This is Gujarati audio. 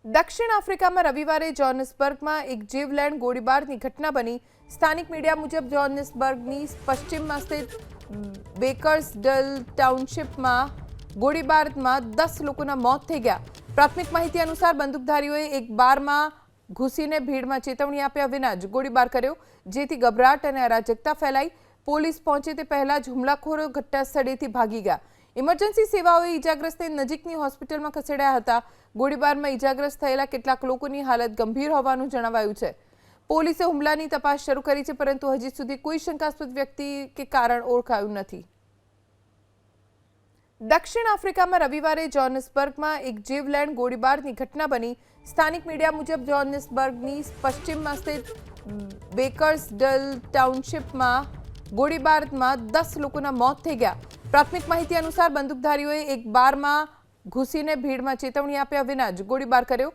દક્ષિણ આફ્રિકામાં રવિવારે જોહાન્સબર્ગમાં એક જીવલેણ ગોળીબારની ઘટના બની। સ્થાનિક મીડિયા મુજબ જોહાન્સબર્ગની પશ્ચિમમાં સ્થિત બેકર્સડેલ ટાઉનશીપમાં ગોળીબારમાં 10 લોકોના મોત થઈ ગયા। પ્રાથમિક માહિતી અનુસાર બંદૂકધારીઓએ એક બારમાં ઘૂસીને ભીડમાં ચેતવણી આપ્યા વિના જ ગોળીબાર કર્યો, જેથી ગભરાટ અને અરાજકતા ફેલાઈ। પોલીસ પહોંચે તે પહેલા જ હુમલાખોરો ઘટના સ્થળેથી ભાગી ગયા। ઇમરજન્સી સેવાઓએ ઇજાગ્રસ્તને નજીકની હોસ્પિટલમાં ખસેડ્યા હતા। ગોળીબારમાં ઇજાગ્રસ્ત થયેલા કેટલાક લોકોની હાલત ગંભીર હોવાનું જણાવાયું છે। પોલીસે હુમલાની તપાસ શરૂ કરી છે, પરંતુ હજી સુધી કોઈ શંકાસ્પદ વ્યક્તિ કે કારણ ઓળખાયું નથી। દક્ષિણ આફ્રિકામાં રવિવારે જોહાન્સબર્ગમાં એક જીવલેણ ગોળીબારની ઘટના બની। સ્થાનિક મીડિયા મુજબ જોહાન્સબર્ગની પશ્ચિમમાં સ્થિત બેકર્સડેલ ટાઉનશીપમાં ગોળીબારમાં 10 લોકોના મોત થઈ ગયા। પ્રાથમિક માહિતી અનુસાર બંદૂકધારીઓએ એક બારમાં ઘૂસીને ભીડમાં ચેતવણી આપ્યા વિના જ ગોળીબાર કર્યો,